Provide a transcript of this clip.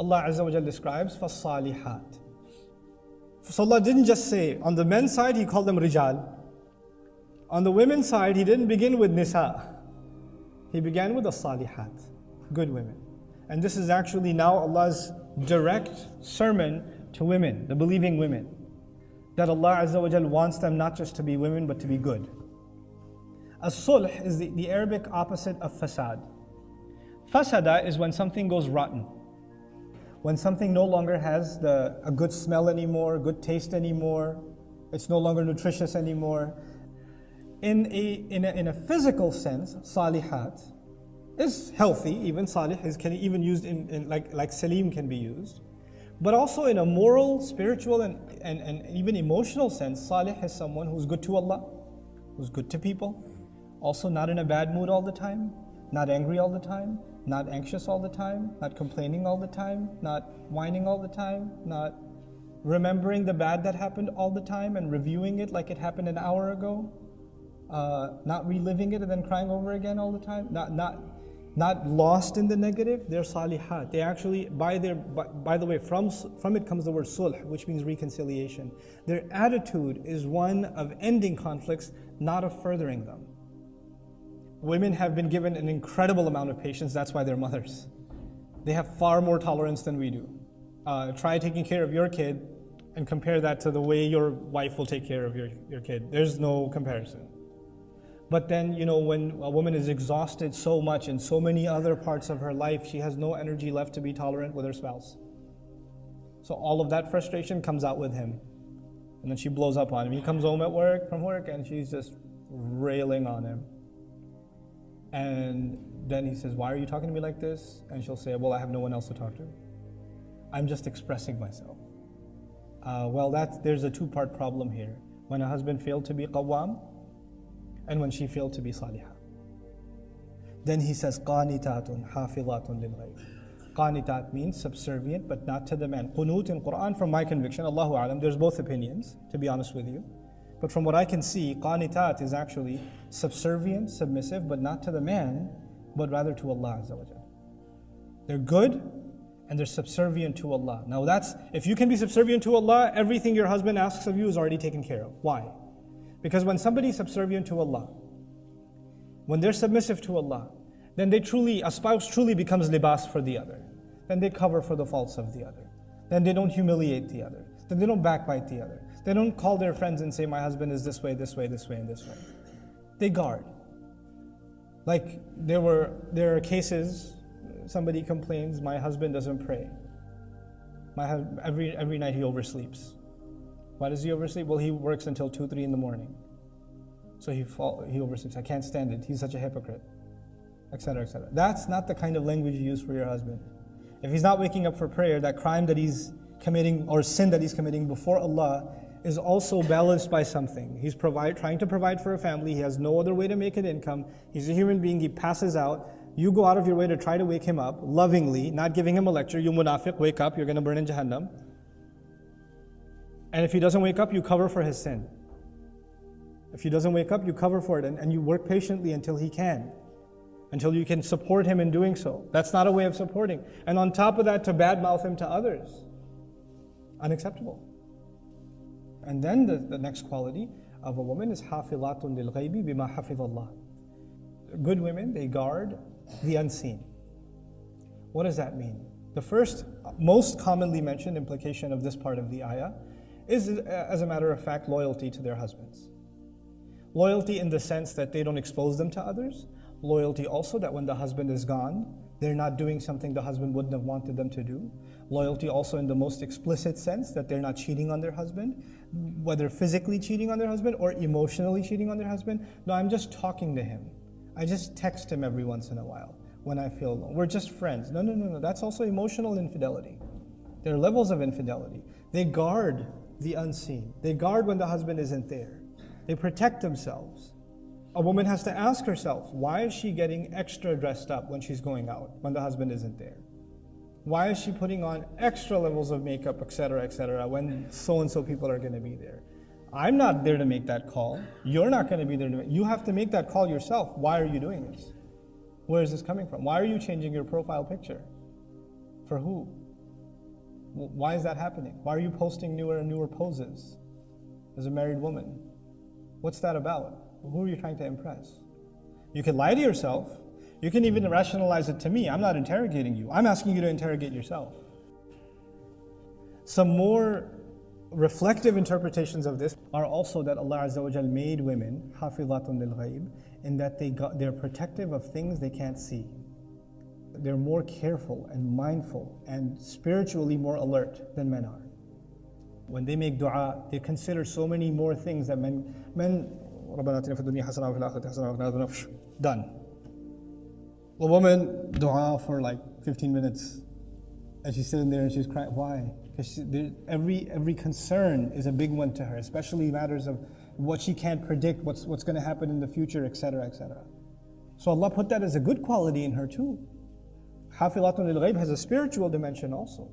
Allah Azza wa Jal describes فَالصَّالِحَاتِ. So Allah didn't just say, on the men's side He called them rijal. On the women's side He didn't begin with nisa. He began with the salihat, good women. And this is actually now Allah's direct sermon to women, the believing women. That Allah Azza wa Jal wants them not just to be women but to be good. As-sulh is the Arabic opposite of fasad. Fasada is when something goes rotten. When something no longer has a good smell anymore, good taste anymore, it's no longer nutritious anymore. In a physical sense, salihat is healthy, even salih can even used in like salim can be used. But also in a moral, spiritual and even emotional sense, salih is someone who's good to Allah, who's good to people, also not in a bad mood all the time, not angry all the time, not anxious all the time, not complaining all the time, not whining all the time, not remembering the bad that happened all the time and reviewing it like it happened an hour ago, not reliving it and then crying over again all the time, not lost in the negative. They're salihat. They actually, by the way, from it comes the word sulh, which means reconciliation. Their attitude is one of ending conflicts, not of furthering them. Women have been given an incredible amount of patience, that's why they're mothers. They have far more tolerance than we do. Try taking care of your kid and compare that to the way your wife will take care of your kid. There's no comparison. But then, when a woman is exhausted so much in so many other parts of her life, she has no energy left to be tolerant with her spouse. So all of that frustration comes out with him. And then she blows up on him. He comes home from work, and she's just railing on him. And then he says, why are you talking to me like this? And she'll say, well, I have no one else to talk to. I'm just expressing myself. There's a two-part problem here. When a husband failed to be qawwam, and when she failed to be salihah. Then he says, qanitatun hafizatun lil ghayb. Qanitat means subservient, but not to the man. Qunut in Quran, from my conviction, Allahu A'lam, there's both opinions, to be honest with you. But from what I can see, qanitat is actually subservient, submissive, but not to the man, but rather to Allah Azza wa Jalla. They're good, and they're subservient to Allah. Now if you can be subservient to Allah, everything your husband asks of you is already taken care of. Why? Because when somebody's subservient to Allah, when they're submissive to Allah, then a spouse truly becomes libas for the other. Then they cover for the faults of the other. Then they don't humiliate the other. Then they don't backbite the other. They don't call their friends and say, my husband is this way, this way, this way, and this way. They guard. Like there are cases, somebody complains, my husband doesn't pray. Every night he oversleeps. Why does he oversleep? Well, he works until 2, 3 in the morning. So he oversleeps. I can't stand it. He's such a hypocrite, etc., etc. That's not the kind of language you use for your husband. If he's not waking up for prayer, that crime that he's committing or sin that he's committing before Allah is also balanced by something. He's trying to provide for a family. He has no other way to make an income. He's a human being. He passes out. You go out of your way to try to wake him up lovingly, not giving him a lecture. You munafiq, wake up. You're going to burn in Jahannam. And if he doesn't wake up, you cover for his sin. If he doesn't wake up, you cover for it and you work patiently until he can. Until you can support him in doing so. That's not a way of supporting. And on top of that, to badmouth him to others. Unacceptable. And then the next quality of a woman is hafilatun lil ghaybi bima hafidallah. Good women, they guard the unseen. What does that mean? The first, most commonly mentioned implication of this part of the ayah is, as a matter of fact, loyalty to their husbands. Loyalty in the sense that they don't expose them to others. Loyalty also that when the husband is gone, they're not doing something the husband wouldn't have wanted them to do. Loyalty also in the most explicit sense that they're not cheating on their husband, whether physically cheating on their husband or emotionally cheating on their husband. No, I'm just talking to him. I just text him every once in a while when I feel alone. We're just friends. No. That's also emotional infidelity. There are levels of infidelity. They guard the unseen. They guard when the husband isn't there. They protect themselves. A woman has to ask herself, why is she getting extra dressed up when she's going out, when the husband isn't there? Why is she putting on extra levels of makeup, etc., when so-and-so people are going to be there? I'm not there to make that call. You're not going to be there to you have to make that call yourself. Why are you doing this? Where is this coming from? Why are you changing your profile picture? For who? Why is that happening? Why are you posting newer and newer poses as a married woman? What's that about? Who are you trying to impress? You can lie to yourself. You can even rationalize it to me. I'm not interrogating you. I'm asking you to interrogate yourself. Some more reflective interpretations of this are also that Allah Azza wa Jal made women hafizatun lil ghaib, in that they're protective of things they can't see. They're more careful and mindful and spiritually more alert than men are. When they make dua, they consider so many more things that men رَبَّنَا آتِنَا فِي الدُّنْيَا حَسَنَةً وَفِي الْآخِرَةِ حَسَنَةً وَقِنَا عَذَابَ النَّارِ. Done. A woman, dua for like 15 minutes. And she's sitting there and she's crying. Why? Because every concern is a big one to her, especially matters of what she can't predict, what's going to happen in the future, etc., etc. So Allah put that as a good quality in her too. Hafilatun lil ghaib has a spiritual dimension also.